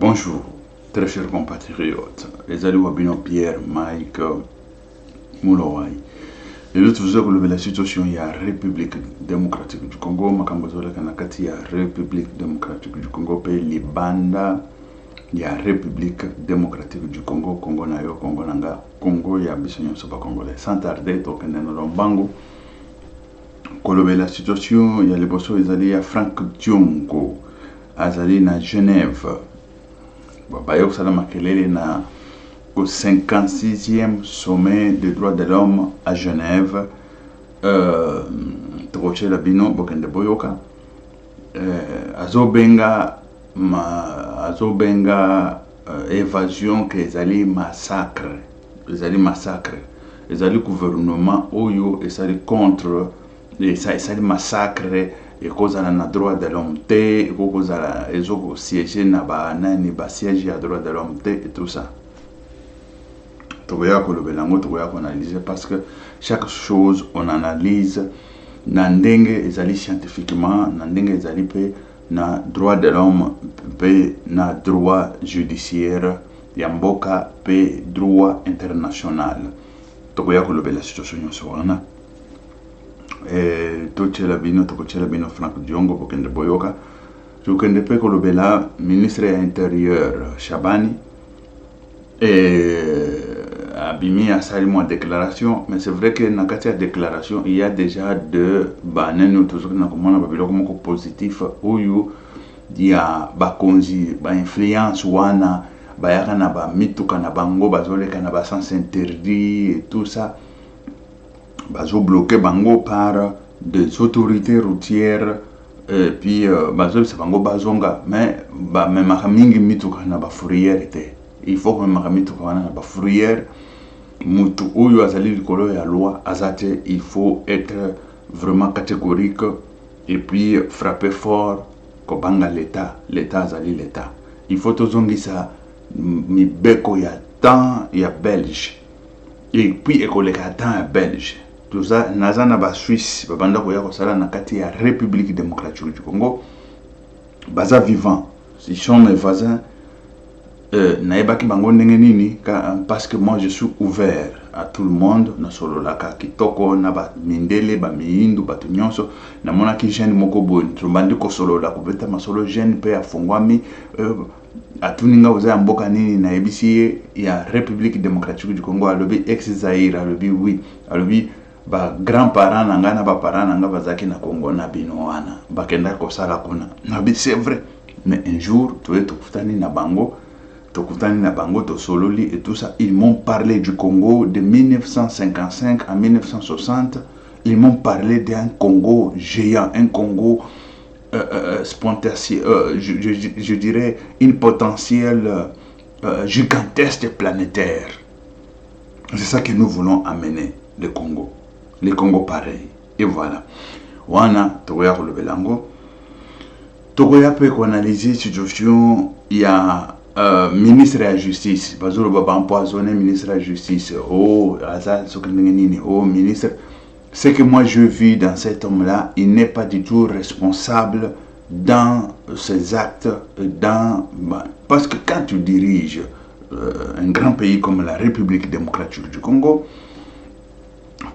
Bonjour, très chers compatriotes. Les alliés Wabino Pierre, Mike, Moulawai. Et l'autre vous avez la situation, il y a la République démocratique du Congo, Makambozola Kanakati, il y a la République démocratique du Congo, pays Libanda, il y a la République démocratique du Congo, Congo Nayo, Congo Nanga, Congo, il y a Bissonyon Soba Congolais. Sans tarder, Tokenen Lombango. Kolobe la situation, il y a les bossons, il y a Franck Diongo, Azali na Genève. Bayo Salama Kelele na au 56e sommet des droits de l'homme à Genève. Troche la bino bokende boyoka. Azobenga évasion que ezali massacre. Ezali massacre. Ezali gouvernement oyo ezali contre ezali massacre. Et kozala na droit de l'homme te, kozala ezoko siéger na ba nani ba siège à droit de l'homme te et tout ça. Tokoya kolobelango, tokoya analyser parce que chaque chose on analyse na ndenge ezali scientifiquement, na ndenge ezali pe na droit de l'homme pe na droit judiciaire ya mboka pe droit international. Tokoya kolobela situation nyonso wana. Tochela bino Franck Diongo bokende boyoka tukende pe kolobela ministre de l'Intérieur Chabani abimi asali mo déclaration, mais c'est vrai que na kati ya déclaration il y a déjà de banene toujours na komona babiloko moko positif oyo dia bakonzi ba influence wana bayaka na ba mituka na bango bazoleka na ba sens interdit et tout ça. Bazo bloqué bango par des autorités routières et puis bazo c'est bango bazonga mais mingi mituka na ba fourrière était il faut que mituka na ba fourrière mutu oyo azali likolo ya loi azate il faut être vraiment catégorique et puis frapper fort ko banga l'état azali l'état il faut tozongisa mibeko ya temps ya belge et puis ekoleka temps ya belge. Tout ça, nazana ba Suisse, babanda koya kosala na kati ya République démocratique du Congo. Baza vivant, ils sont mes voisins. Naebaki bango ndenge nini parce que moi je suis ouvert à tout le monde na solo la ka kitoko na ba mindele ba miindu ba tunyonso na mona ki jeune moko bo tumbandi ko solo la kubeta masolo jeune pe afungwami atuninga uza mboka nini na ebisi ya République démocratique du Congo alobi ex Zaire alobi oui alobi ba grand-parents nanga na ba parents nanga bazaki na Congo na bino wana bakenda ko sala kuna nabi c'est vrai mais un jour tu es tokutani na bango to sololi et tout ça ils m'ont parlé du Congo de 1955 à 1960 ils m'ont parlé d'un Congo géant un Congo je dirais une potentielle gigantesque planétaire. C'est ça que nous voulons amener le Congo pareil et voilà wana tokoya kolobelango tokoya pe ko analyser situation il y a ministre de la justice bazolo baba empoisonné ministre de la justice ministre. Ce que moi je vis dans cet homme-là, il n'est pas du tout responsable dans ses actes, parce que quand tu diriges un grand pays comme la République démocratique du Congo,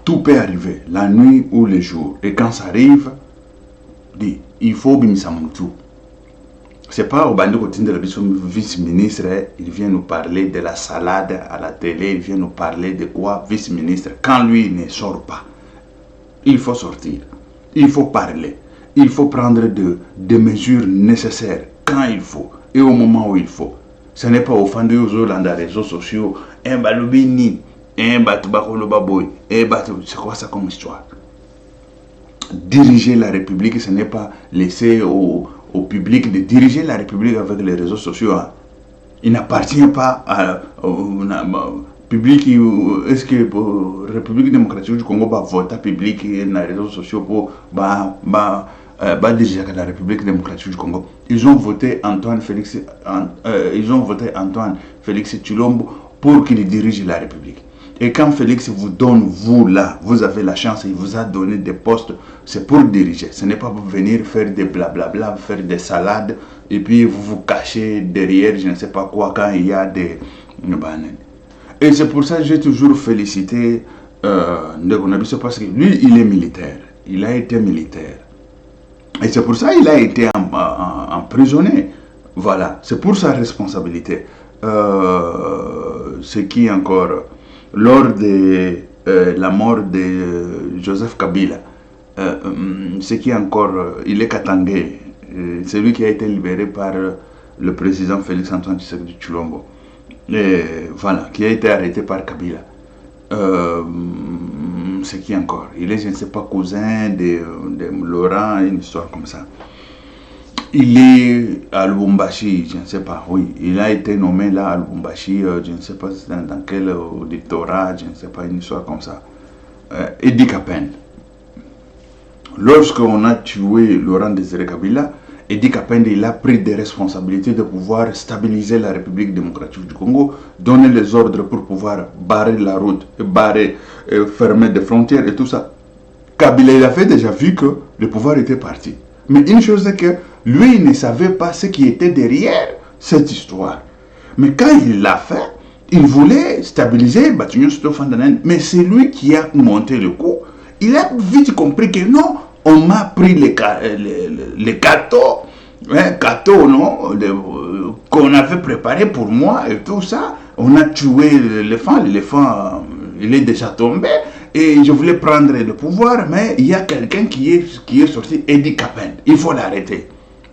tout peut arriver, la nuit ou le jour. Et quand ça arrive, il faut bimisamutu. C'est pas au bandi de la vice-ministre, il vient nous parler de la salade à la télé, il vient nous parler de quoi, vice-ministre, quand lui ne sort pas. Il faut sortir, il faut parler, il faut prendre des mesures nécessaires quand il faut et au moment où il faut. Ce n'est pas au fond de les réseaux sociaux, c'est quoi ça comme histoire? Diriger la République, ce n'est pas laisser au public de diriger la République avec les réseaux sociaux. Hein. Il n'appartient pas à public. Est-ce que la République démocratique du Congo va voter public et les réseaux sociaux pour diriger la République démocratique du Congo? Ils ont voté Antoine Félix Tshilombo pour qu'il dirige la République. Et quand Félix vous donne, vous là, vous avez la chance, il vous a donné des postes, c'est pour diriger. Ce n'est pas pour venir faire des blablabla, faire des salades, et puis vous vous cachez derrière, je ne sais pas quoi, quand il y a des... Et c'est pour ça que j'ai toujours félicité Ndegonabiso, parce que lui, il est militaire. Il a été militaire. Et c'est pour ça qu'il a été emprisonné. Voilà, c'est pour sa responsabilité. Ce qui encore, lors de la mort de Joseph Kabila, ce qui encore, il est katangé, c'est lui qui a été libéré par le président Félix Antoine Tshisekedi Tshilombo, voilà, qui a été arrêté par Kabila. C'est qui encore, il est, je ne sais pas, cousin de Laurent, une histoire comme ça. Il est à Lubumbashi, je ne sais pas, oui. Il a été nommé là à Lubumbashi, je ne sais pas dans quel auditorat, je ne sais pas, une histoire comme ça. Edi Kapende. Lorsqu'on a tué Laurent Désiré Kabila, Edi Kapende, il a pris des responsabilités de pouvoir stabiliser la République démocratique du Congo, donner les ordres pour pouvoir barrer la route, fermer des frontières et tout ça. Kabila, il avait déjà vu que le pouvoir était parti. Mais une chose est que lui, il ne savait pas ce qui était derrière cette histoire. Mais quand il l'a fait, il voulait stabiliser Batignolles Stoffandanen. Mais c'est lui qui a monté le coup. Il a vite compris que non, on m'a pris les gâteaux, non, qu'on avait préparé pour moi et tout ça. On a tué l'éléphant, il est déjà tombé. Et je voulais prendre le pouvoir, mais il y a quelqu'un qui est sorti, Edi Kapende. Il faut l'arrêter.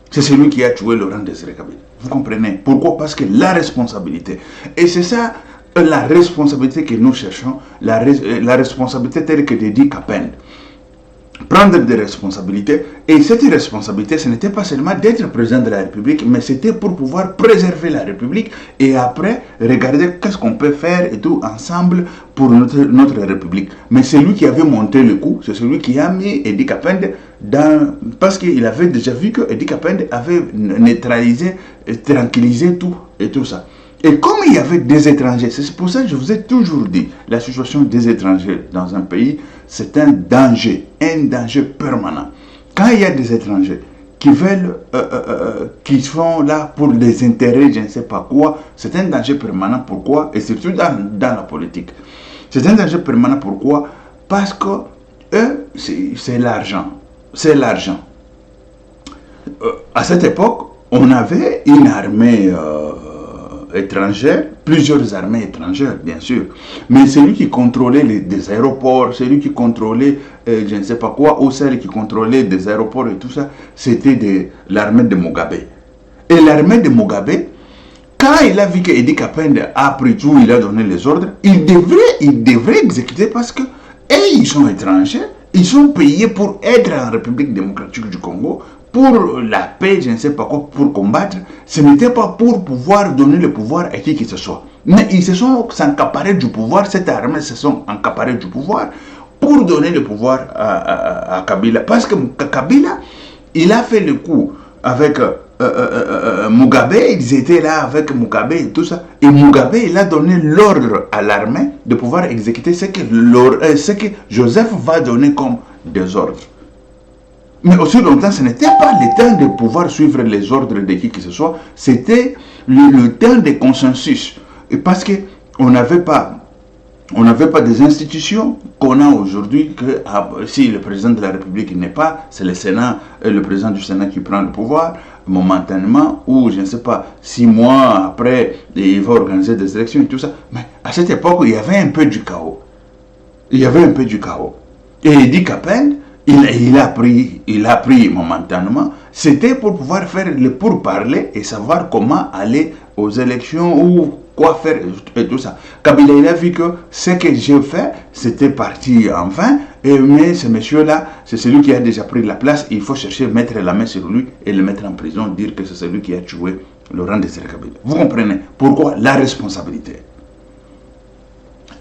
C'est celui qui a tué Laurent Désiré Kabila. Vous comprenez? Pourquoi? Parce que la responsabilité. Et c'est ça, la responsabilité que nous cherchons, la responsabilité telle que Edi Kapende. Prendre des responsabilités. Et cette responsabilité, ce n'était pas seulement d'être président de la République, mais c'était pour pouvoir préserver la République et après regarder qu'est-ce qu'on peut faire et tout ensemble pour notre République. Mais c'est lui qui avait monté le coup, c'est celui qui a mis Edi Kapende dans... Parce qu'il avait déjà vu que Edi Kapende avait neutralisé, tranquillisé tout et tout ça. Et comme il y avait des étrangers, c'est pour ça que je vous ai toujours dit, la situation des étrangers dans un pays, c'est un danger permanent. Quand il y a des étrangers qui veulent, qui sont là pour des intérêts, je ne sais pas quoi, c'est un danger permanent. Pourquoi? Et surtout dans la politique. C'est un danger permanent. Pourquoi? Parce que eux, c'est l'argent. C'est l'argent. À cette époque, on avait une armée étrangère, plusieurs armées étrangères, bien sûr. Mais celui qui contrôlait des aéroports, celui qui contrôlait, je ne sais pas quoi, ou celle qui contrôlait des aéroports et tout ça, c'était l'armée de Mugabe. Et l'armée de Mugabe, quand il a vu que Edi Kapende a pris tout, il a donné les ordres, il devrait exécuter parce que, ils sont étrangers, ils sont payés pour être en République démocratique du Congo, pour la paix, je ne sais pas quoi, pour combattre. Ce n'était pas pour pouvoir donner le pouvoir à qui que ce soit. Mais ils se sont accaparés du pouvoir, cette armée se sont accaparés du pouvoir pour donner le pouvoir à Kabila. Parce que Kabila, il a fait le coup avec Mugabe, ils étaient là avec Mugabe et tout ça. Et Mugabe, il a donné l'ordre à l'armée de pouvoir exécuter ce que Joseph va donner comme des ordres. Mais aussi longtemps, ce n'était pas le temps de pouvoir suivre les ordres de qui que ce soit, c'était le temps de consensus. Et parce qu'on n'avait pas des institutions qu'on a aujourd'hui, que si le président de la République n'est pas, c'est le Sénat, le président du Sénat qui prend le pouvoir momentanément, ou je ne sais pas, 6 mois après, il va organiser des élections et tout ça. Mais à cette époque, il y avait un peu du chaos. Et Edi Kapende, il a pris momentanément, c'était pour pouvoir faire le pourparler et savoir comment aller aux élections ou quoi faire et tout ça. Kabila, il a vu que ce que j'ai fait, c'était parti en vain, mais ce monsieur-là, c'est celui qui a déjà pris la place, il faut chercher, mettre la main sur lui et le mettre en prison, dire que c'est celui qui a tué Laurent Désiré Kabila. Vous comprenez pourquoi? La responsabilité.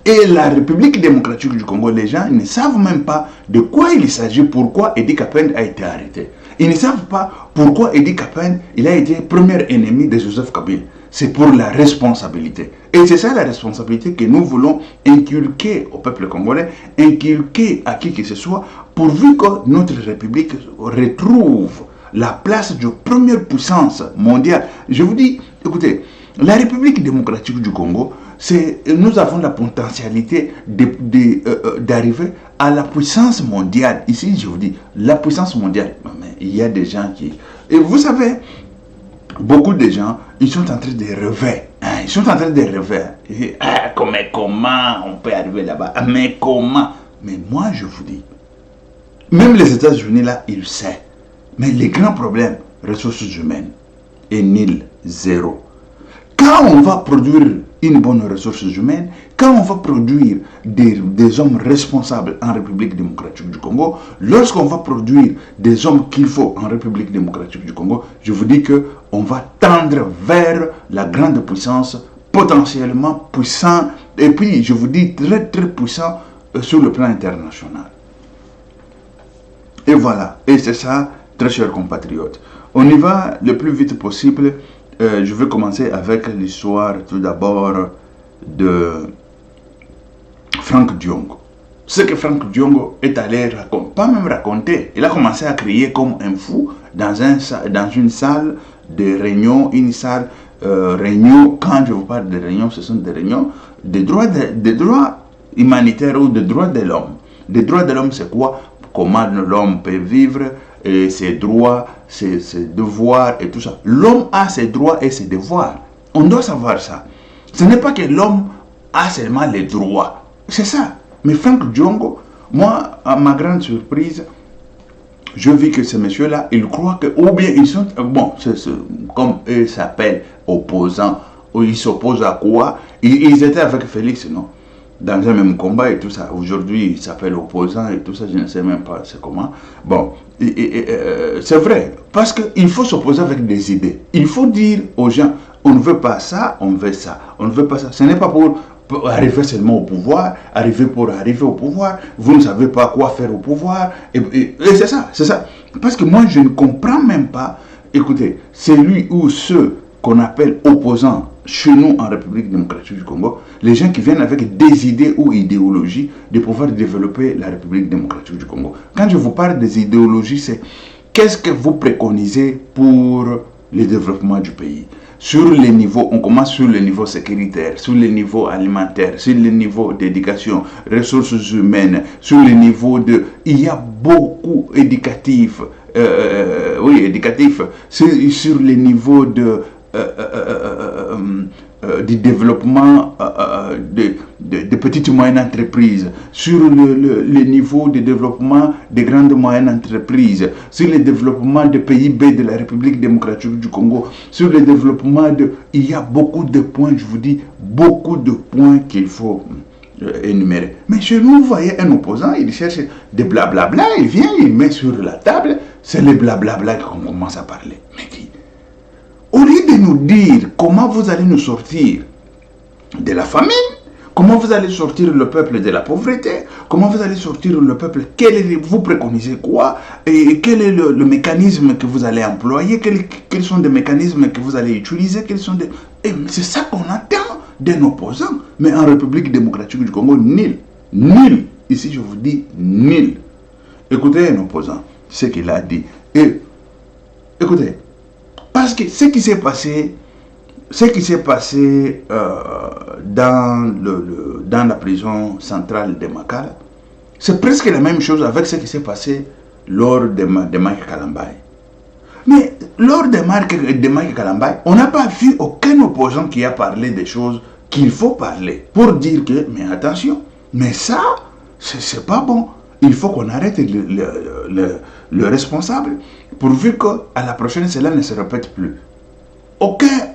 Et la République démocratique du Congo, les gens ne savent même pas de quoi il s'agit, pourquoi Edi Kapende a été arrêté. Ils ne savent pas pourquoi Idi Kapen, il a été premier ennemi de Joseph Kabila. C'est pour la responsabilité. Et c'est ça la responsabilité que nous voulons inculquer au peuple congolais, inculquer à qui que ce soit, pourvu que notre République retrouve la place de première puissance mondiale. Je vous dis, écoutez, la République démocratique du Congo, nous avons la potentialité d'arriver à la puissance mondiale. Ici, je vous dis, la puissance mondiale. Mais il y a des gens qui... Et vous savez, beaucoup de gens, ils sont en train de rêver. Ils sont en train de rêver. Comment on peut arriver là-bas? Mais comment? Mais moi, je vous dis, même les États-Unis, là, ils savent. Mais les grands problèmes, ressources humaines, est nil, zéro. Quand on va produire une bonne ressource humaine, quand on va produire des hommes responsables en République démocratique du Congo, lorsqu'on va produire des hommes qu'il faut en République démocratique du Congo, je vous dis qu'on va tendre vers la grande puissance, potentiellement puissant, et puis je vous dis très très puissant sur le plan international. Et voilà, et c'est ça, très chers compatriotes. On y va le plus vite possible. Je vais commencer avec l'histoire tout d'abord de Frank Diongo. Ce que Frank Diongo est allé raconter, pas même raconter, il a commencé à crier comme un fou dans une salle de réunion, une salle réunion. Quand je vous parle de réunion, ce sont des réunions des droits humanitaires ou des droits de l'homme. Des droits de l'homme, c'est quoi? Comment l'homme peut vivre, et ses droits, ses devoirs et tout ça. L'homme a ses droits et ses devoirs. On doit savoir ça. Ce n'est pas que l'homme a seulement les droits. C'est ça. Mais Frank Diongo, moi, à ma grande surprise, je vis que ces messieurs-là, ils croient que, ou bien ils sont, bon, comme eux s'appellent opposants, ou ils s'opposent à quoi? Ils étaient avec Félix, non? Dans un même combat et tout ça. Aujourd'hui, il s'appelle opposant et tout ça, je ne sais même pas c'est comment. Bon, c'est vrai, parce qu'il faut s'opposer avec des idées. Il faut dire aux gens, on ne veut pas ça, on veut ça. On ne veut pas ça. Ce n'est pas pour arriver seulement au pouvoir, arriver au pouvoir. Vous ne savez pas quoi faire au pouvoir. Et c'est ça, c'est ça. Parce que moi, je ne comprends même pas. Écoutez, celui ou ceux qu'on appelle opposants chez nous en République démocratique du Congo, les gens qui viennent avec des idées ou idéologies de pouvoir développer la République démocratique du Congo. Quand je vous parle des idéologies, c'est qu'est-ce que vous préconisez pour le développement du pays? Sur les niveaux, on commence sur le niveau sécuritaire, sur le niveau alimentaire, sur le niveau d'éducation, ressources humaines, sur le niveau de... Il y a beaucoup éducatif, oui, éducatif, sur le niveau de... du développement de petites et moyennes entreprises, sur le niveau de développement des grandes et moyennes entreprises, sur le développement des PIB de la République démocratique du Congo, sur le développement de... Il y a beaucoup de points, je vous dis, beaucoup de points qu'il faut énumérer. Mais chez nous, vous voyez un opposant, il cherche des blablabla, il vient, il met sur la table, c'est les blablabla qu'on commence à parler. Mais qui? Au lieu de nous dire comment vous allez nous sortir de la famine, comment vous allez sortir le peuple de la pauvreté, comment vous allez sortir le peuple, vous préconisez quoi, et quel est le mécanisme que vous allez employer, quels sont les mécanismes que vous allez utiliser, c'est ça qu'on attend d'un opposant. Mais en République démocratique du Congo, nul. Nul. Ici, je vous dis nul. Écoutez un opposant, ce qu'il a dit. Et écoutez, parce que ce qui s'est passé dans la prison centrale de Makala, c'est presque la même chose avec ce qui s'est passé lors de Mike Kalambay. Mais lors de Mike Kalambay, on n'a pas vu aucun opposant qui a parlé des choses qu'il faut parler pour dire que, mais attention, mais ça, c'est pas bon. Il faut qu'on arrête le responsable, pourvu qu'à la prochaine, cela ne se répète plus. Aucun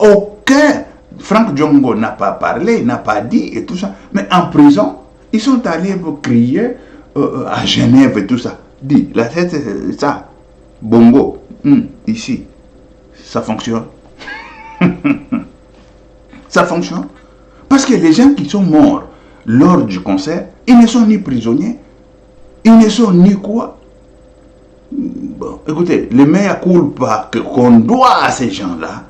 Frank Diongo n'a pas parlé, n'a pas dit et tout ça. Mais en prison, ils sont allés crier à Genève et tout ça. Dis, la tête, c'est ça. Bongo, ici, ça fonctionne. Ça fonctionne. Parce que les gens qui sont morts lors du concert, ils ne sont ni prisonniers, ils ne sont ni quoi. bon, écoutez, le mea culpa qu'on doit à ces gens-là,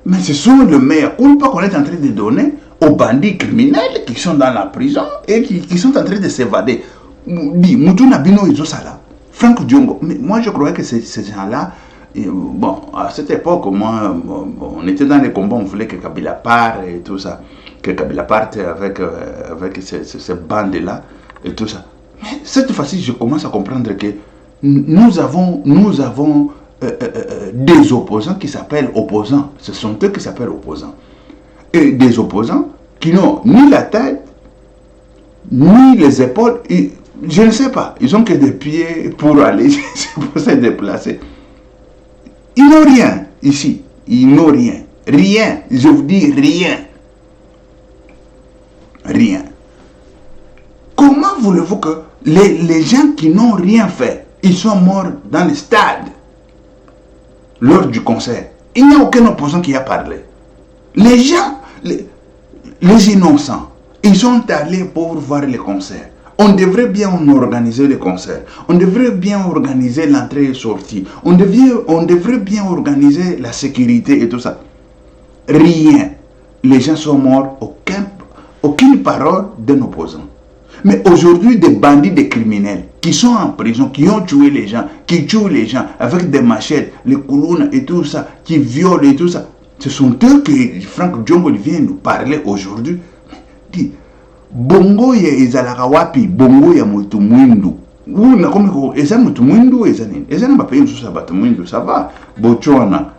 mais ce sont le mea culpa qu'on est en train de donner aux bandits criminels qui sont dans la prison et qui sont en train de s'évader. Dis, Moutouna Bino Izosala, Franck Diongo, mais moi je croyais que ces gens-là, bon, à cette époque, moi, on était dans les combats, on voulait que Kabila parte et tout ça, que Kabila parte avec ces bandes-là et tout ça. Mais cette fois-ci, je commence à comprendre que nous avons des opposants qui s'appellent opposants. Ce sont eux qui s'appellent opposants. Et des opposants qui n'ont ni la tête, ni les épaules. Et, je ne sais pas. Ils n'ont que des pieds pour aller, pour se déplacer. Ils n'ont rien ici. Ils n'ont rien. Rien. Je vous dis rien. Rien. Comment voulez-vous que les gens qui n'ont rien fait, ils sont morts dans le stade lors du concert? Il n'y a aucun opposant qui a parlé. Les gens, les innocents, ils sont allés pour voir les concerts. On devrait bien organiser les concerts. On devrait bien organiser l'entrée et sortie. On devrait bien organiser la sécurité et tout ça. Rien. Les gens sont morts. Aucune parole d'un opposant. Mais aujourd'hui, des bandits, des criminels qui sont en prison, qui ont tué les gens, qui tuent les gens avec des machettes, les coulounes et tout ça, qui violent et tout ça. Ce sont eux que Franck Diongo vient nous parler aujourd'hui. Dit, bongo ya ezalaka wapi, bongo ya mutu mwindu. Ou na comme eza mutu mwindu, eza nini. Eza na bapaye mususu batu mwindu, ça va. Botswana.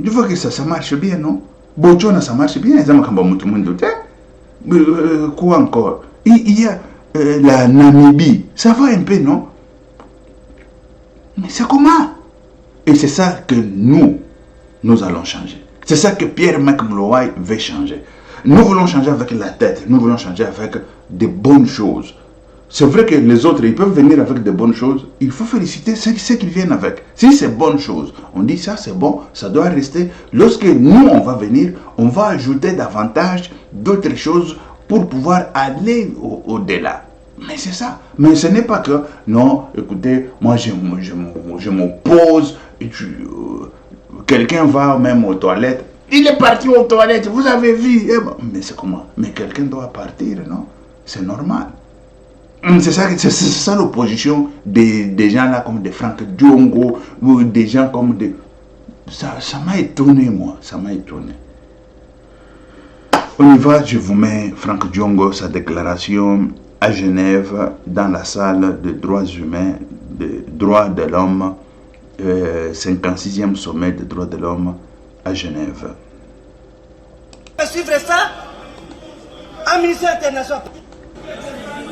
Tu vois que ça marche bien, non? Botswana, ça marche bien, eza makamba mutu mwindu. Quoi encore? Il y a la Namibie, ça va un peu, non? Mais c'est comment? Et c'est ça que nous allons changer. C'est ça que Pierre McMulroy veut changer. Nous voulons changer avec la tête, nous voulons changer avec de bonnes choses. C'est vrai que les autres, ils peuvent venir avec de bonnes choses. Il faut féliciter ceux qui viennent avec. Si c'est bonne chose, on dit ça c'est bon, ça doit rester. Lorsque nous, on va venir, on va ajouter davantage d'autres choses pour pouvoir aller au-delà. Mais c'est ça. Mais ce n'est pas que, non, écoutez, moi je m'oppose, quelqu'un va même aux toilettes, il est parti aux toilettes, vous avez vu, mais c'est comment? Mais quelqu'un doit partir, non? C'est normal. C'est ça l'opposition des gens là comme des Franck Diongo, ou des gens comme des... Ça m'a étonné, moi, ça m'a étonné. On y va, je vous mets Franck Diongo, sa déclaration à Genève, dans la salle de droits humains, de droits de l'homme, 56e sommet des droits de l'homme à Genève. Suivre ça, un ministère international.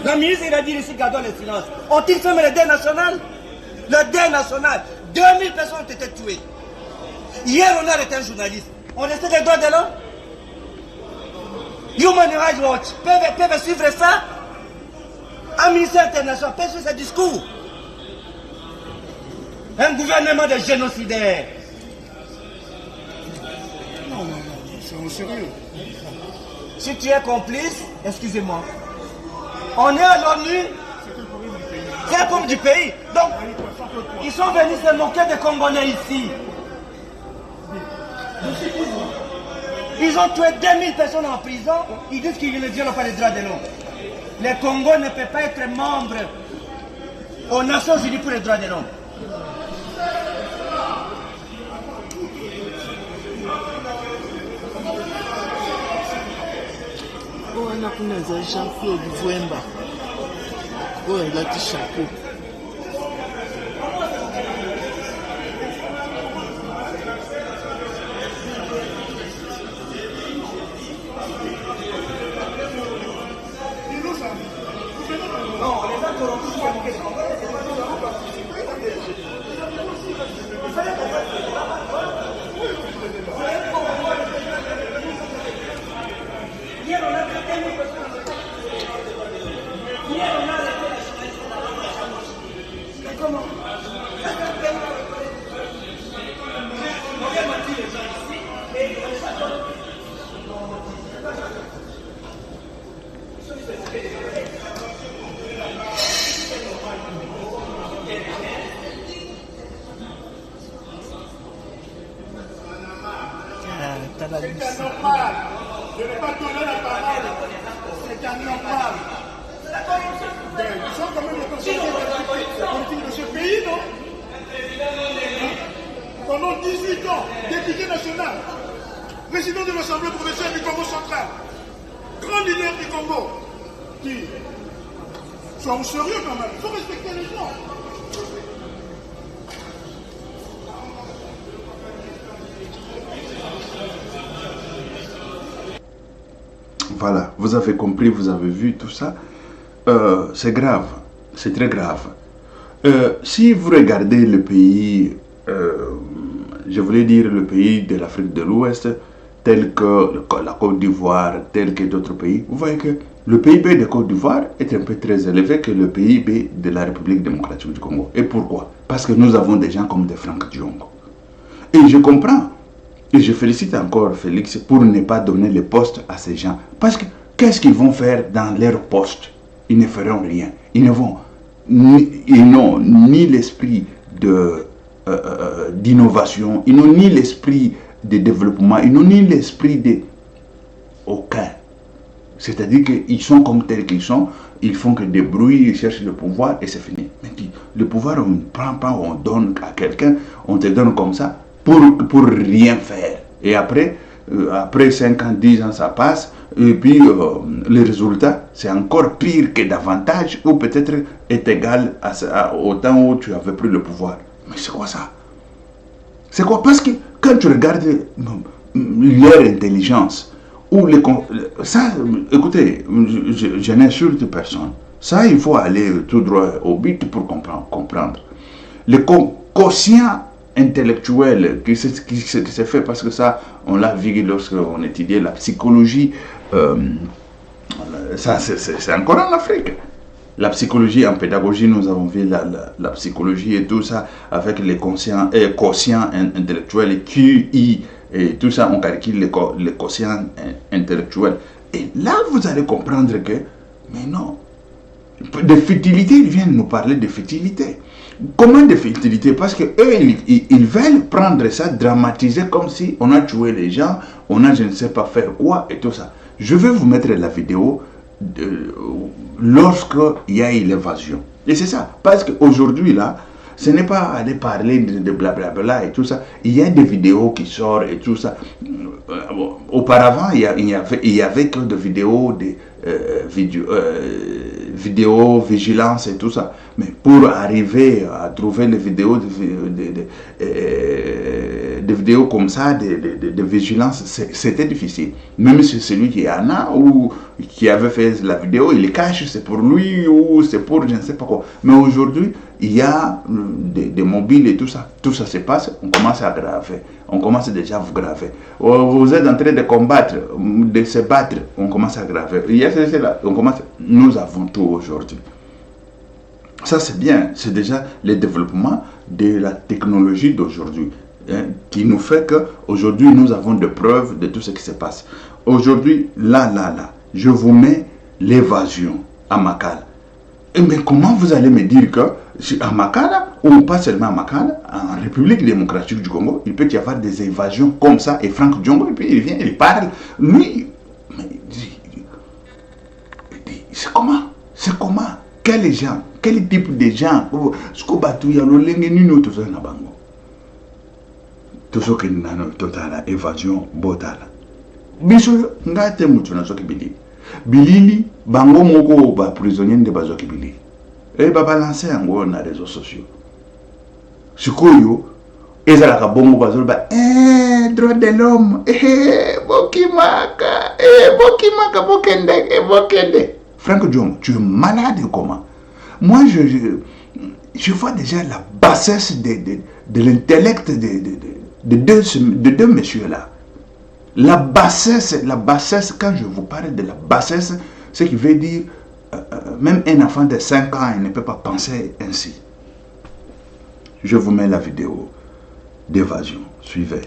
Le ministre il a dit ici, gardons le silence. Ont-ils fermé le deuil national? Le deuil national, 2000 personnes ont été tuées. Hier, on a arrêté un journaliste. On respecte les droits de l'homme. Human Rights Watch peuvent suivre ça. Un ministère international peut suivre ce discours. Un gouvernement de génocidaires. Non, c'est sérieux. Si tu es complice, excusez-moi. On est à l'ONU. C'est le problème du pays. Donc, ils sont venus se moquer des Congolais ici. Ils ont tué 2000 personnes en prison. Ils disent qu'ils ne violent pas les droits de l'homme. Les Congos ne peuvent pas être membres aux Nations Unies pour les droits de l'homme. C'est anormal. Je n'ai pas donné la parole. C'est anormal. Ils sont quand même les politiques de ce pays, non? Pendant 18 ans, député national, président de l'Assemblée provinciale du Congo central, grand leader du Congo, qui sont sérieux quand même, il faut respecter les gens. Voilà, vous avez compris, vous avez vu tout ça. C'est grave, c'est très grave. Si vous regardez le pays, je voulais dire le pays de l'Afrique de l'Ouest, tel que la Côte d'Ivoire, tel que d'autres pays, vous voyez que le PIB de Côte d'Ivoire est un peu très élevé que le PIB de la République démocratique du Congo. Et pourquoi? Parce que nous avons des gens comme des Franck Diongo. Et je comprends. Et je félicite encore Félix pour ne pas donner les postes à ces gens. Parce que qu'est-ce qu'ils vont faire dans leurs postes? Ils ne feront rien. Ils n'ont ni l'esprit d'innovation, ils n'ont ni l'esprit de développement, ils n'ont ni l'esprit de aucun. C'est-à-dire qu'ils sont comme tels qu'ils sont, ils font que des bruits, ils cherchent le pouvoir et c'est fini. Mais le pouvoir, on ne prend pas, on donne à quelqu'un, on te donne comme ça pour rien faire. Et après 5 ans, 10 ans, ça passe, et puis le résultat, c'est encore pire que davantage, ou peut-être est égal au temps où tu avais pris le pouvoir. Mais c'est quoi ça? C'est quoi? Parce que quand tu regardes leur intelligence, ou ça, écoutez, je n'insulte personne. Ça, il faut aller tout droit au but pour comprendre. Le quotient intellectuel qui s'est fait, parce que ça, on l'a vu lorsqu'on étudiait la psychologie, ça c'est encore en Afrique. La psychologie en pédagogie, nous avons vu la psychologie et tout ça, avec les quotients intellectuels, QI, et tout ça, on calcule les quotients intellectuels. Et là, vous allez comprendre que, mais non, de futilité, ils viennent nous parler de futilité. Comment de futilité? Parce que eux, ils veulent prendre ça, dramatiser comme si on a tué les gens, on a je ne sais pas faire quoi et tout ça. Je vais vous mettre la vidéo lorsque il y a eu l'évasion. Et c'est ça. Parce qu'aujourd'hui, là, ce n'est pas aller parler de blablabla et tout ça. Il y a des vidéos qui sortent et tout ça. Auparavant, il y avait que des vidéos de vidéo vigilance et tout ça. Mais pour arriver à trouver les vidéos de vidéos comme ça, de vigilance, c'était difficile. Même si celui qui en a ou qui avait fait la vidéo, il les cache, c'est pour lui ou c'est pour je ne sais pas quoi. Mais aujourd'hui, il y a des mobiles et tout ça se passe, on commence à graver. On commence déjà à vous graver. Vous êtes en train de combattre, de se battre, on commence à graver. Nous avons tout aujourd'hui. Ça c'est bien, c'est déjà le développement de la technologie d'aujourd'hui, hein, qui nous fait qu'aujourd'hui nous avons des preuves de tout ce qui se passe. Aujourd'hui, là, je vous mets l'évasion à Makala. Mais comment vous allez me dire que à Makala, ou pas seulement à Makala, en République démocratique du Congo, il peut y avoir des évasions comme ça, et Franck Diongo, et puis il vient, il parle, lui, c'est comment? C'est comment? Quels gens? Quel type de gens? Ce que batu ya lolenge nino to na bango. To so ke nana totala évasion botala. Biso ngate mutu na so ke bilili. Bilili bango moko ba prisonnier de bazo ke bilili. Et ba balancer yango na réseaux sociaux. Sikoyo ezalaka bongo bazo ba droit de l'homme bokimaka bokende. Franck Diongo, tu es malade comment? Moi, je vois déjà la bassesse de l'intellect de deux messieurs-là. La bassesse, quand je vous parle de la bassesse, ce qui veut dire, même un enfant de 5 ans, il ne peut pas penser ainsi. Je vous mets la vidéo d'évasion. Suivez.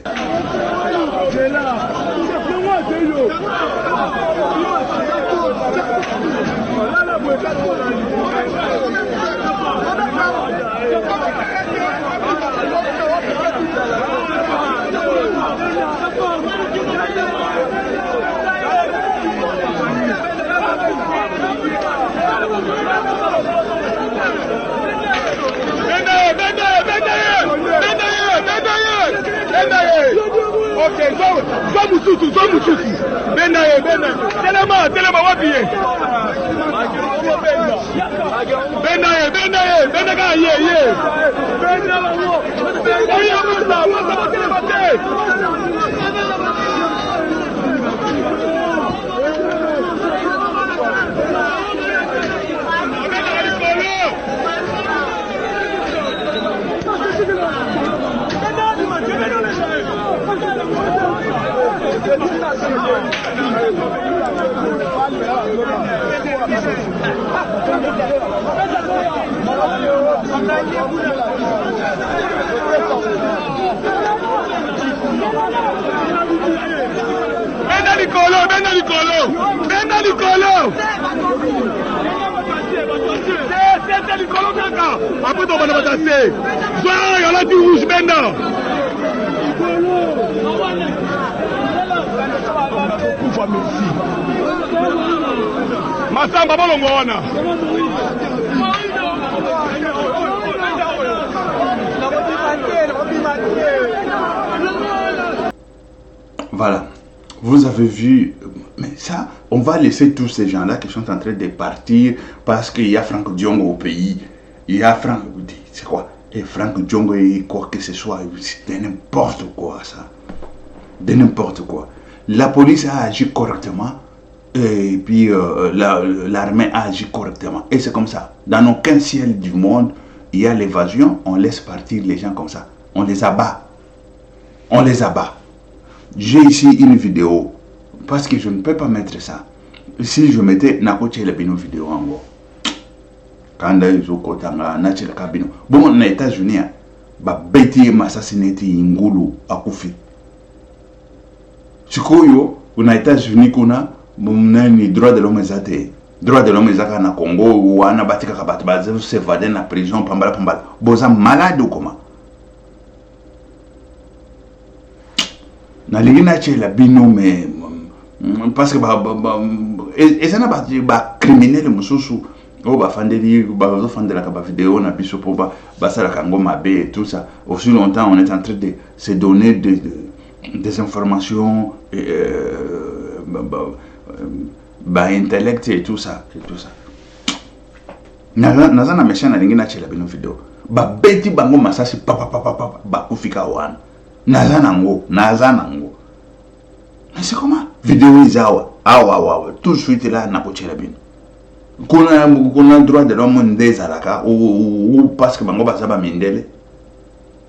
Voilà, vous avez vu, mais ça, on va laisser tous ces gens-là qui sont en train de partir parce qu'il y a Franck Diongo au pays. Il y a Franck, c'est quoi? Et Franck Diongo et quoi que ce soit, c'est n'importe quoi ça. De n'importe quoi. La police a agi correctement et puis l'armée a agi correctement. Et c'est comme ça. Dans aucun ciel du monde, il y a l'évasion, on laisse partir les gens comme ça. On les abat. On les abat. J'ai ici une vidéo, parce que je ne peux pas mettre ça. Si je mettais Nakoche la bino vidéo en gros. Quand ils ont kotanga nache la cabine. Bon, aux États-Unis, ba beti m'assassinati ingulu akufi. Sikoyo, aux États-Unis kuna, ni droit de l'homme ezate. Droit de l'homme ezaka na Congo, ou ana batika kabati baze se vade na prison pambala pambala. Boza malade ou comment? Na ligina che la bino mais parce que et ça n'a pas criminel mususu oh ba fandeli ba fandela ka vidéo na biso pour ba sala kango mabe et tout ça. Aussi longtemps on est en train de se donner des informations intellect et tout ça naza na mesha na ligina che la bino vidéo ba beti bango masasi papa ba kufika wana naza nango. Mais c'est comment? Vidéo izawa. Tout de suite là, n'a pas tiré bien. Qu'on a droit de l'homme des alaka ou parce que bango bazaba mindele.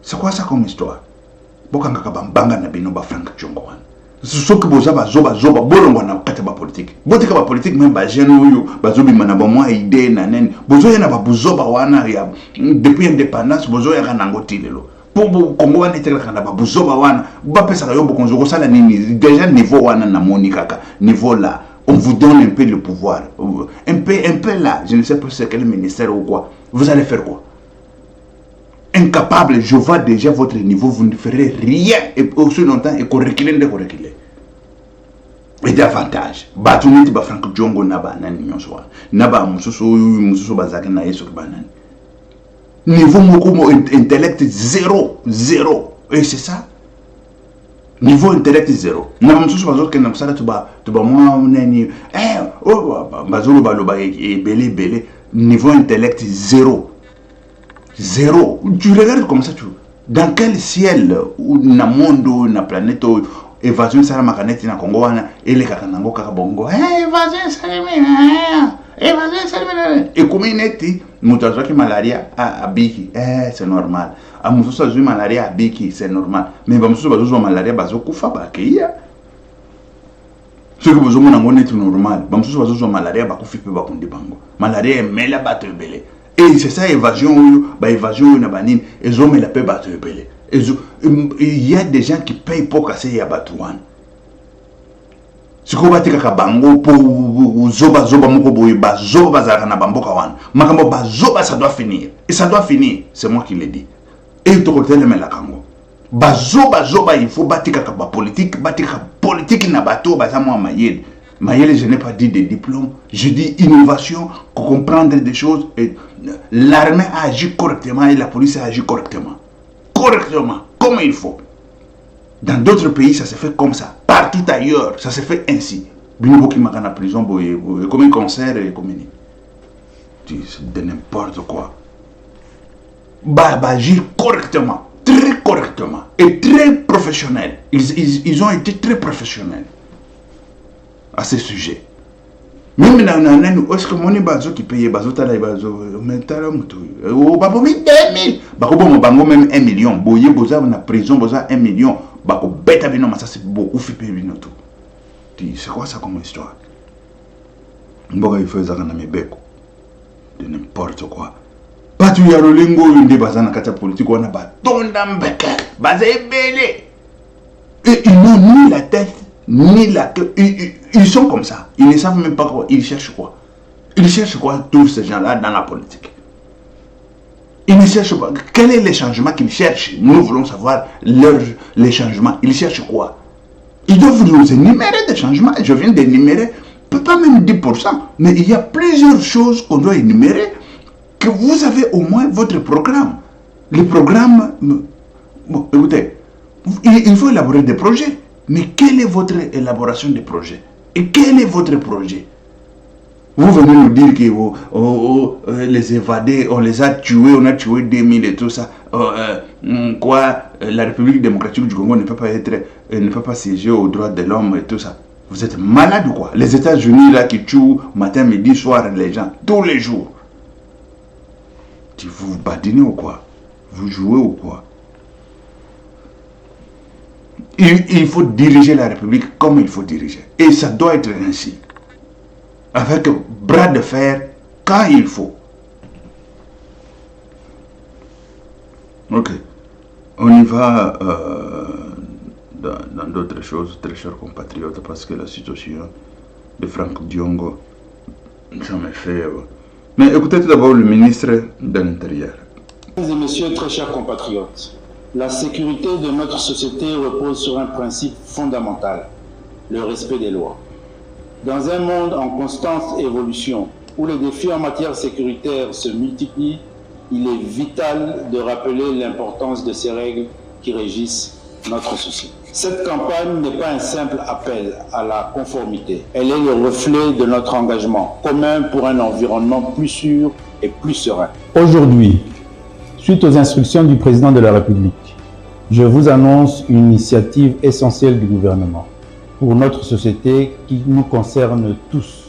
C'est quoi ça comme histoire? Bokanga kabambanga na bino ba Franck Diongo. Ce que bozaba zoba bolongo na kata ba politique. Botika ba politique même ba jeune oyo bazobi mana ba moi idée na nen. Bozoya na ba buzoba wana ya depuis indépendance bozoya kana ngotilelo. Pour Congo wana etelaka na babuzoba wana bapesa ka yo bokonzo ko sala nini déjà niveau wana na monikaka niveau là on vous donne un peu le pouvoir un peu là je ne sais pas c'est quel ministère ou quoi vous allez faire quoi? Incapable, je vois déjà votre niveau, vous ne ferez rien et aussi longtemps et qu'on reculer et davantage batuniti ba Franck Diongo na ba nani nyonso na ba mususu bazaka na yeso banani niveau moko intellect zéro et c'est ça niveau intellect zéro na mususu bazo ke na kusala tuba moi nani bazolo baloba belé niveau intellect zéro tu regardes comme ça tu dans quel ciel ou na monde na planète évasion sala makaneti na Congo wana ele kaka nango kaka bongo évasion sala et comme ineti mutazo ki malaria a biki c'est normal a mususu azui malaria a biki c'est normal mais ba mususu bazo malaria bazo kufa ba keya ce que vous avez neti normal ba mususu bazo malaria ba kufi pe ba kundi bango malaria mela bato ebele et c'est ça évasion ba évasion na banine ezomela pe bato ebele il y a des gens qui payent pour casser ya batouane. Si vous avez bango pour zoba moko boye ba zoba bazaka na bamboka wana makambo ba zoba ça doit finir et ça doit finir c'est moi qui le dis et to hôtel mais la kango ba zoba il faut batika ba politique na bateau ba za moi mayele je n'ai pas dit des diplômes je dis innovation comprendre des choses et l'armée a agi correctement et la police a agi correctement comme il faut Dans d'autres pays, ça se fait comme ça. Partout ailleurs, ça se fait ainsi. Binobo qui m'a en prison, comme un concert et comme c'est de n'importe quoi. Agir correctement, très correctement et très professionnel. Ils ont été très professionnels à ce sujet. Même dans est-ce que mon bazo qui paye bazo tala bazo mentala mutu o babo mi 2000 bako bon bango même 1 million boye boza na prison boza 1 million bako beta bino ça c'est beaucoup fait bino tout. C'est quoi ça comme histoire? Mboka il faut ça na mebeko de n'importe quoi. Pas tu ya lolingo inde bazana kata politique wana ba tonda mbeke baza ebele. Et ils n'ont ni la tête ni la queue. Ils sont comme ça. Ils ne savent même pas quoi. Ils cherchent quoi. Ils cherchent quoi tous ces gens-là dans la politique. Ils ne cherchent pas. Quel est le changement qu'ils cherchent? Nous voulons savoir les changements. Ils cherchent quoi? Ils doivent nous énumérer des changements. Je viens d'énumérer, pas même 10%, mais il y a plusieurs choses qu'on doit énumérer, que vous avez au moins votre programme. Les programmes... Bon, écoutez, il faut élaborer des projets. Mais quelle est votre élaboration de projet? Et quel est votre projet? Vous venez nous dire que les évadés, on les a tués, on a tué 2000 et tout ça. La République démocratique du Congo ne peut pas siéger aux droits de l'homme et tout ça. Vous êtes malade ou quoi? Les États-Unis là qui tuent matin, midi, soir les gens, tous les jours. Vous badinez ou quoi? Vous jouez ou quoi? Il faut diriger la République comme il faut diriger. Et ça doit être ainsi. Avec bras de fer quand il faut. Ok. On y va dans d'autres choses, très chers compatriotes, parce que la situation de Franck Diongo, ça me fait... Mais écoutez tout d'abord le ministre de l'Intérieur. Mesdames et messieurs, très chers compatriotes, la sécurité de notre société repose sur un principe fondamental, le respect des lois. Dans un monde en constante évolution, où les défis en matière sécuritaire se multiplient, il est vital de rappeler l'importance de ces règles qui régissent notre société. Cette campagne n'est pas un simple appel à la conformité. Elle est le reflet de notre engagement commun pour un environnement plus sûr et plus serein. Aujourd'hui, suite aux instructions du président de la République, je vous annonce une initiative essentielle du gouvernement pour notre société qui nous concerne tous.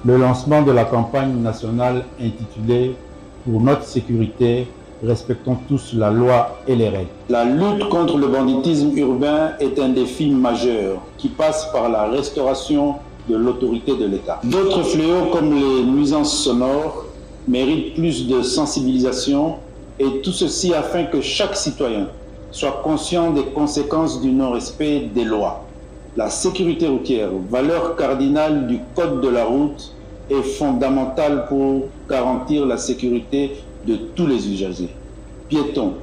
Le lancement de la campagne nationale intitulée « Pour notre sécurité, respectons tous la loi et les règles ». La lutte contre le banditisme urbain est un défi majeur qui passe par la restauration de l'autorité de l'État. D'autres fléaux comme les nuisances sonores méritent plus de sensibilisation et tout ceci afin que chaque citoyen soit conscient des conséquences du non-respect des lois. La sécurité routière, valeur cardinale du code de la route, est fondamentale pour garantir la sécurité de tous les usagers, piétons,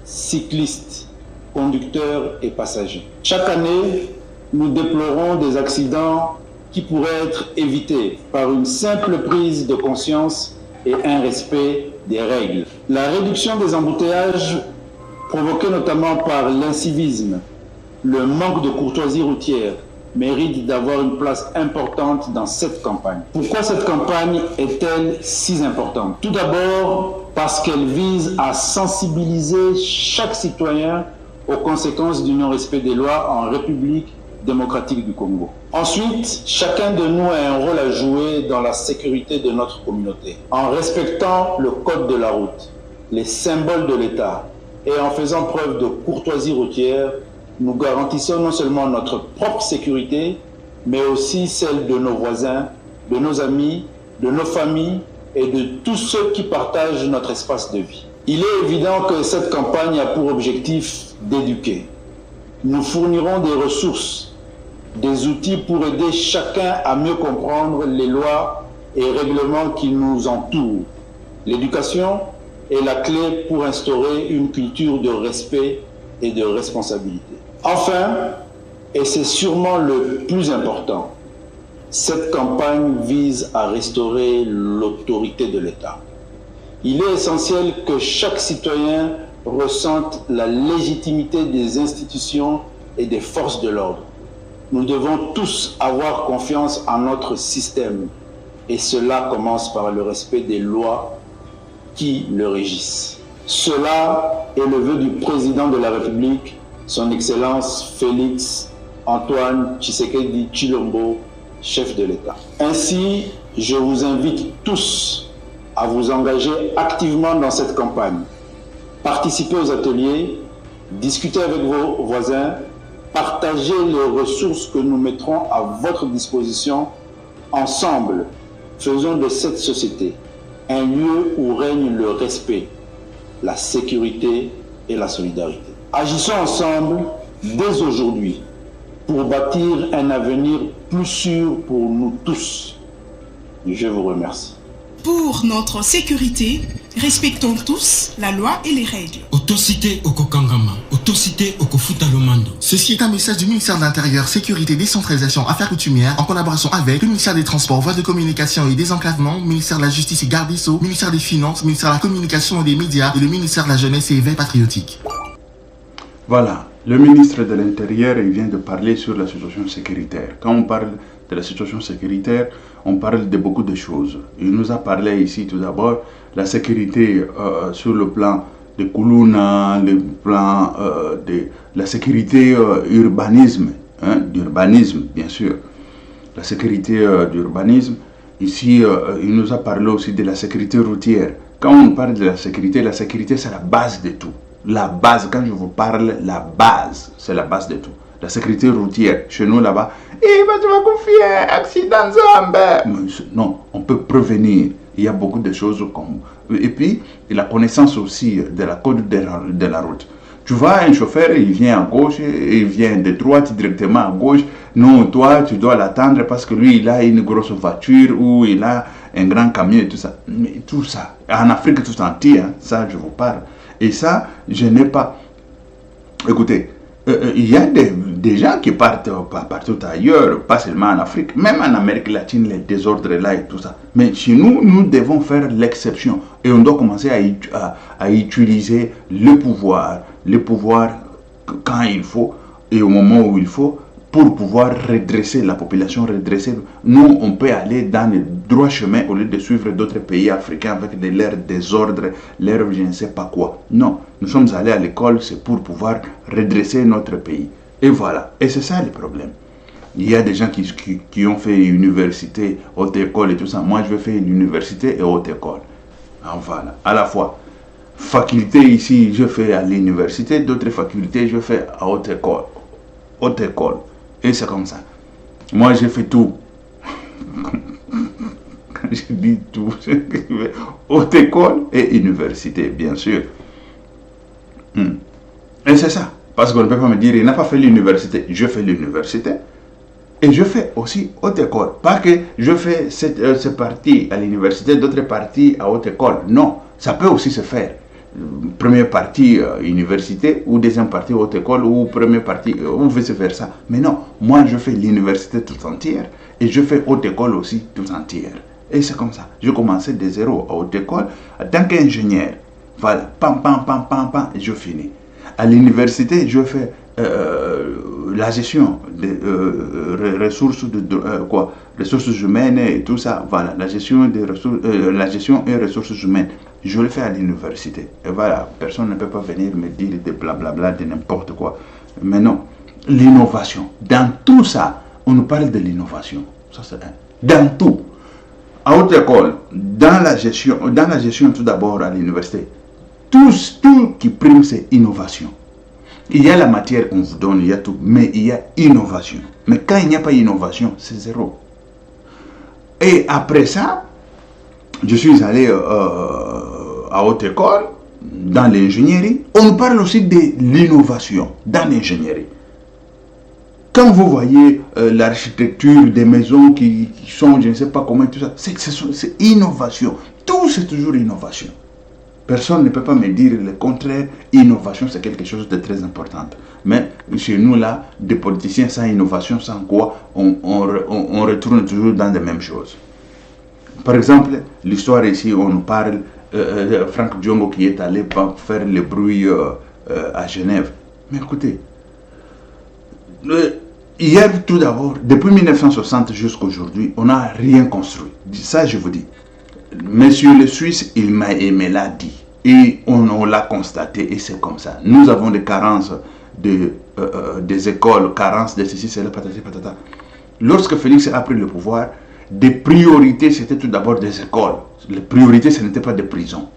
cyclistes, conducteurs et passagers. Chaque année, nous déplorons des accidents qui pourraient être évités par une simple prise de conscience et un respect des règles. La réduction des embouteillages provoqués notamment par l'incivisme, le manque de courtoisie routière, mérite d'avoir une place importante dans cette campagne. Pourquoi cette campagne est-elle si importante? Tout d'abord parce qu'elle vise à sensibiliser chaque citoyen aux conséquences du non-respect des lois en République démocratique du Congo. Ensuite, chacun de nous a un rôle à jouer dans la sécurité de notre communauté, en respectant le code de la route, les symboles de l'État et en faisant preuve de courtoisie routière. Nous garantissons non seulement notre propre sécurité, mais aussi celle de nos voisins, de nos amis, de nos familles et de tous ceux qui partagent notre espace de vie. Il est évident que cette campagne a pour objectif d'éduquer. Nous fournirons des ressources, des outils pour aider chacun à mieux comprendre les lois et règlements qui nous entourent. L'éducation est la clé pour instaurer une culture de respect et de responsabilité. Enfin, et c'est sûrement le plus important, cette campagne vise à restaurer l'autorité de l'État. Il est essentiel que chaque citoyen ressente la légitimité des institutions et des forces de l'ordre. Nous devons tous avoir confiance en notre système et cela commence par le respect des lois qui le régissent. Cela est le vœu du président de la République, son Excellence Félix Antoine Tshisekedi Tshilombo, chef de l'État. Ainsi, je vous invite tous à vous engager activement dans cette campagne. Participez aux ateliers, discutez avec vos voisins, partagez les ressources que nous mettrons à votre disposition. Ensemble, faisons de cette société un lieu où règne le respect, la sécurité et la solidarité. Agissons ensemble dès aujourd'hui pour bâtir un avenir plus sûr pour nous tous. Je vous remercie. Pour notre sécurité, respectons tous la loi et les règles. Autocité Okokangama, autocité Okofutalomando. Ceci est un message du ministère de l'Intérieur, Sécurité, Décentralisation, Affaires coutumières, en collaboration avec le ministère des Transports, Voies de Communication et Désenclavement, ministère de la Justice et Garde des Sceaux, ministère des Finances, ministère de la Communication et des Médias et le ministère de la Jeunesse et Éveil patriotique. Voilà, le ministre de l'Intérieur il vient de parler sur la situation sécuritaire. Quand on parle de la situation sécuritaire, on parle de beaucoup de choses. Il nous a parlé ici tout d'abord la sécurité sur le plan de Koulouna, le plan de la sécurité urbanisme, d'urbanisme bien sûr, la sécurité d'urbanisme. Ici, il nous a parlé aussi de la sécurité routière. Quand on parle de la sécurité c'est la base de tout. La base, quand je vous parle, la base, c'est la base de tout. La sécurité routière, chez nous là-bas, tu vas confier accident zombie. Non, on peut prévenir. Il y a beaucoup de choses comme... Et puis, la connaissance aussi de la code de la route. Tu vois, un chauffeur, il vient à gauche, il vient de droite directement à gauche. Non, toi, tu dois l'attendre parce que lui, il a une grosse voiture ou il a un grand camion et tout ça. Mais tout ça, en Afrique tout entier, ça, je vous parle. Et ça, je n'ai pas... Écoutez, il y a des gens qui partent partout ailleurs, pas seulement en Afrique, même en Amérique latine, les désordres là et tout ça. Mais chez nous, nous devons faire l'exception. Et on doit commencer à utiliser le pouvoir quand il faut et au moment où il faut, pour pouvoir redresser la population, redresser. Nous, on peut aller dans le droit chemin au lieu de suivre d'autres pays africains avec leurs désordres, leurs je ne sais pas quoi. Non, nous sommes allés à l'école, c'est pour pouvoir redresser notre pays. Et voilà, et c'est ça le problème. Il y a des gens qui ont fait université, haute école et tout ça. Moi, je vais faire une université et haute école. Ah, voilà, à la fois. Faculté ici, je fais à l'université, d'autres facultés, je fais à haute école. Haute école. Et c'est comme ça. Moi, j'ai fait tout. Quand je dis tout, haute école et université, bien sûr. Et c'est ça. Parce qu'on ne peut pas me dire, il n'a pas fait l'université. Je fais l'université. Et je fais aussi haute école. Pas que je fais cette partie à l'université, d'autres parties à haute école. Non, ça peut aussi se faire. Première partie université ou deuxième partie haute école ou première partie ou vice-versa. Mais non, moi je fais l'université tout entière et je fais haute école aussi tout entière. Et c'est comme ça. Je commençais de zéro à haute école en tant qu'ingénieur. Voilà, pam, et je finis. À l'université, je fais la gestion des ressources ressources humaines et tout ça. Voilà, la gestion des ressources, la gestion et ressources humaines. Je le fais à l'université. Et voilà, personne ne peut pas venir me dire de blablabla, de n'importe quoi. Mais non, l'innovation. Dans tout ça, on nous parle de l'innovation. Ça c'est un. Dans tout. À haute école, dans la gestion tout d'abord à l'université, tout qui prime c'est innovation. Il y a la matière qu'on vous donne, il y a tout, mais il y a innovation. Mais quand il n'y a pas d'innovation, c'est zéro. Et après ça, je suis allé à haute école, dans l'ingénierie. On parle aussi de l'innovation dans l'ingénierie. Quand vous voyez l'architecture des maisons qui sont, je ne sais pas comment, tout ça, c'est innovation. Tout c'est toujours innovation. Personne ne peut pas me dire le contraire. Innovation, c'est quelque chose de très important. Mais chez nous, là, des politiciens sans innovation, sans quoi, on retourne toujours dans les mêmes choses. Par exemple, l'histoire ici, on nous parle de Franck Diongo qui est allé faire le bruit à Genève. Mais écoutez, Hier, tout d'abord, depuis 1960 jusqu'à aujourd'hui, on n'a rien construit. Ça, je vous dis. Monsieur le Suisse, il me l'a dit. Et on l'a constaté, et c'est comme ça. Nous avons des carences des écoles, carences de ceci, cela, patati, patata. Lorsque Félix a pris le pouvoir, des priorités, c'était tout d'abord des écoles. Les priorités, ce n'était pas des prisons.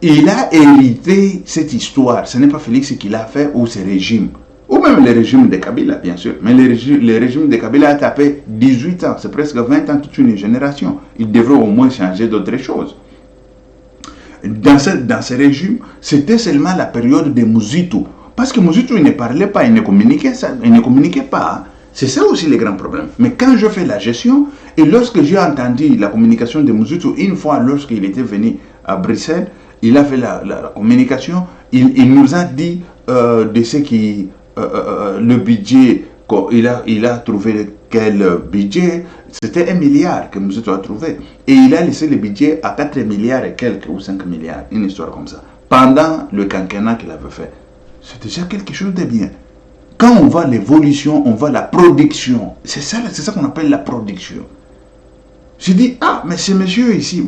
Il a hérité cette histoire. Ce n'est pas Félix qui l'a fait ou ses régimes. Ou même le régime de Kabila, bien sûr. Mais le régime de Kabila a tapé 18 ans. C'est presque 20 ans, toute une génération. Il devrait au moins changer d'autres choses. Dans ce régime, c'était seulement la période de Mobutu. Parce que Mobutu, il ne parlait pas, il ne communiquait pas. C'est ça aussi le grand problème. Mais quand je fais la gestion, et lorsque j'ai entendu la communication de Mobutu, une fois lorsqu'il était venu à Bruxelles, il a fait la communication, il nous a dit de ce qui... le budget, il a trouvé quel budget, c'était 1 milliard que Mobutu a trouvé. Et il a laissé le budget à 4 milliards et quelques, ou 5 milliards, une histoire comme ça. Pendant le quinquennat qu'il avait fait. C'est déjà quelque chose de bien. Quand on voit l'évolution, on voit la production. C'est ça qu'on appelle la production. Je dis, ah, mais ce monsieur ici.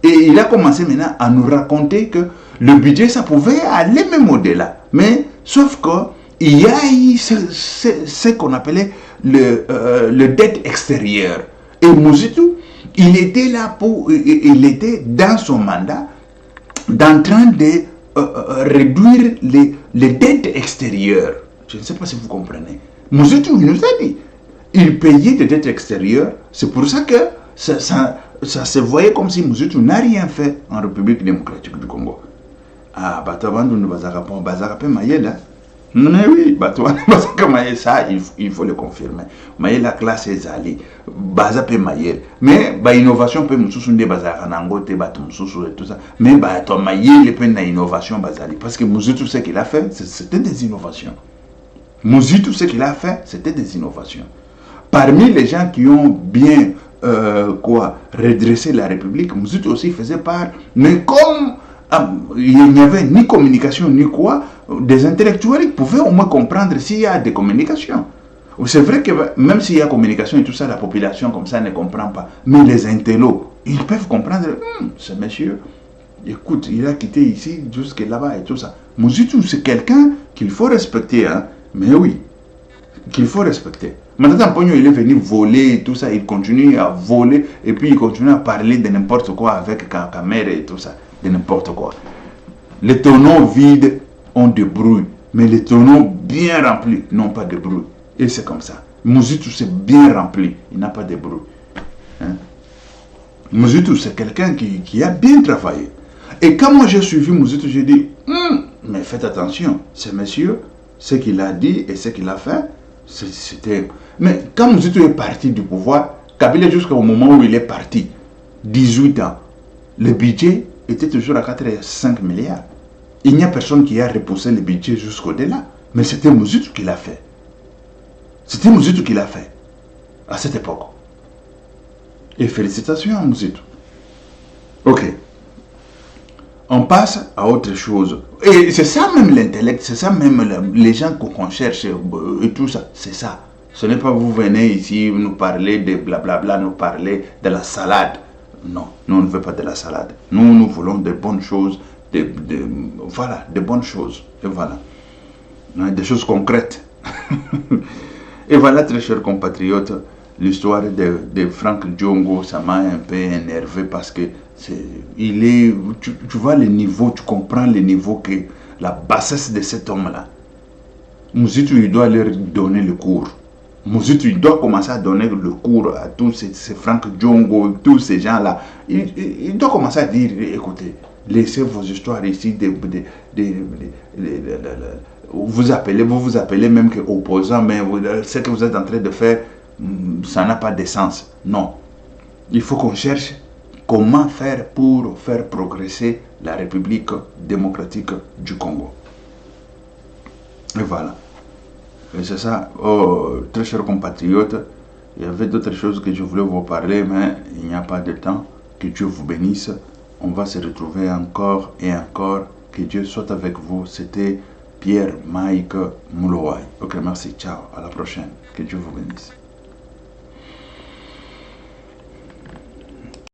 Et il a commencé maintenant à nous raconter que le budget, ça pouvait aller même au-delà. Mais, sauf que, il y a eu ce qu'on appelait le dette extérieure. Et Mobutu, il était là il était dans son mandat, en train de réduire les dettes extérieures. Je ne sais pas si vous comprenez. Mobutu, il nous a dit, il payait des dettes extérieures. C'est pour ça que ça se voyait comme si Mobutu n'a rien fait en République démocratique du Congo. Ah, mais oui, ça, il faut le confirmer. Mais la classe est allée. Mais l'innovation peut nous soutenir et tout ça. Mais l'innovation parce que Mobutu, ce qu'il a fait, c'était des innovations. Mobutu, ce qu'il a fait, c'était des innovations. Parmi les gens qui ont bien redressé la République, Mobutu aussi faisait part. Mais comme il n'y avait ni communication ni quoi, des intellectuels pouvaient au moins comprendre s'il y a des communications. C'est vrai que même s'il y a communication et tout ça, la population comme ça ne comprend pas. Mais les intellos, ils peuvent comprendre, ce monsieur, écoute, il a quitté ici jusque là-bas et tout ça. Mobutu, c'est quelqu'un qu'il faut respecter, hein? Mais oui, qu'il faut respecter. Maintenant, Pogno, il est venu voler et tout ça, il continue à voler et puis il continue à parler de n'importe quoi avec Kamer et tout ça, de n'importe quoi. Les tonneaux vides ont des bruits, mais les tonneaux bien remplis n'ont pas de bruit. Et c'est comme ça. Mobutu, c'est bien rempli, il n'a pas de bruit. Hein? Mobutu, c'est quelqu'un qui a bien travaillé. Et quand moi j'ai suivi Mobutu, j'ai dit, mais faites attention, ce monsieur, ce qu'il a dit et ce qu'il a fait, c'était... Mais quand Mobutu est parti du pouvoir, Kabila jusqu'au moment où il est parti, 18 ans, le budget était toujours à 4,5 milliards. Il n'y a personne qui a repoussé le budget jusqu'au-delà. Mais c'était Mobutu qui l'a fait. C'était Mobutu qui l'a fait. À cette époque. Et félicitations à Mobutu. Ok. On passe à autre chose. Et c'est ça même l'intellect, c'est ça même les gens qu'on cherche et tout ça. C'est ça. Ce n'est pas vous venez ici nous parler de blablabla, nous parler de la salade. Non, nous on ne veut pas de la salade. Nous voulons de bonnes choses. Voilà, de bonnes choses. Et voilà. Des choses concrètes. Et voilà, très chers compatriotes, l'histoire de Franck Diongo, ça m'a un peu énervé parce que tu vois le niveau, tu comprends le niveau que la bassesse de cet homme-là. Mobutu, il doit leur donner le cours. Mobutu, il doit commencer à donner le cours à tous ces Franck Diongo, tous ces gens-là. Il doit commencer à dire, écoutez, laissez vos histoires ici, vous vous appelez même que opposant, mais ce que vous êtes en train de faire, ça n'a pas de sens. Non. Il faut qu'on cherche comment faire pour faire progresser la République démocratique du Congo. Et voilà. Et c'est ça. Oh, très chers compatriotes, il y avait d'autres choses que je voulais vous parler, mais il n'y a pas de temps. Que Dieu vous bénisse. On va se retrouver encore et encore. Que Dieu soit avec vous. C'était Pierre Mike Moulowai. Ok, merci, ciao, à la prochaine. Que Dieu vous bénisse.